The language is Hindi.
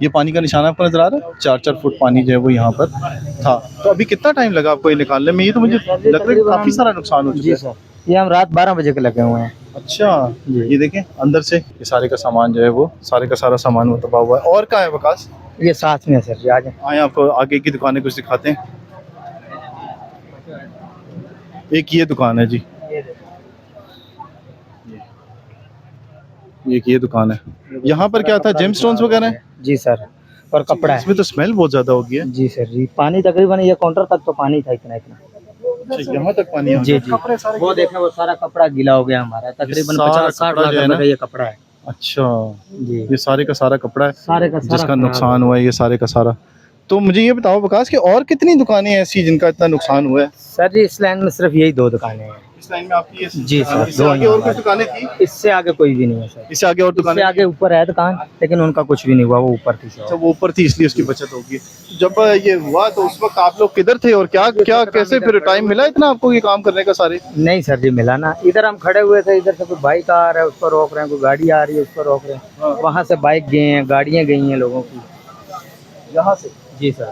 ये पानी का निशान आपको नजर आ रहा है, 4-4 फुट पानी जो है वो यहाँ पर था। तो अभी कितना टाइम लगा आपको ये निकालने में? ये तो मुझे लग रहा है कि काफी सारा नुकसान हो चुका जी है। सर, ये हम रात 12 बजे के लगे हुए हैं। अच्छा, ये देखें अंदर से ये सारे का सामान जो है वो सारे का सारा सामान वो तबाह हुआ है। और कहाँ है वकास? ये साथ में है सर जी, आ जाए। आए आपको आगे की दुकानें कुछ दिखाते हैं। एक ये दुकान है जी, एक ये दुकान है। यहाँ पर क्या था, जेम स्टोन्स वगैरह है? जी सर, और कपड़ा है। इसमें तो स्मेल बहुत ज्यादा हो गई है। जी सर जी, पानी तकरीबन ये काउंटर तक तो पानी था इतना इतना। अच्छा, यहाँ तक पानी आ जी गया? जी, वो देखें वो सारा कपड़ा गीला हो गया हमारा, तकरीबन सारा 50-60 कपड़ा लाख जो है रुपए ना? का ये कपड़ा है। अच्छा, जी, ये सारे का सारा कपड़ा है सारे का सारा जिसका खराब नुकसान हुआ है, ये सारे का सारा। तो मुझे ये बताओ विकास कि और कितनी दुकानें ऐसी जिनका इतना नुकसान हुआ है? सर जी, इस लाइन में सिर्फ यही 2 दुकानें हैं। इस लाइन में आपकी ये? जी सर, इससे 2 आगे और कुछ दुकानें थी? इससे आगे कोई भी नहीं है सर। इससे आगे और इससे दुकानें? आगे ऊपर है दुकान, लेकिन उनका कुछ भी नहीं हुआ, वो ऊपर थी अच्छा, शॉप। वो ऊपर थी इसलिए उसकी बचत होगी। जब ये हुआ तो उस वक्त आप लोग किधर थे और क्या क्या कैसे फिर टाइम मिला इतना आपको ये काम करने का सारे? नहीं सर जी, मिला ना। इधर हम खड़े हुए थे, इधर से कोई बाइक आ रहा है उस पर रोक रहे हैं, कोई गाड़ी आ रही है उस पर रोक रहे हैं, वहाँ से बाइक गए हैं, गाड़ियाँ गई हैं लोगों की। यहाँ से? जी सर।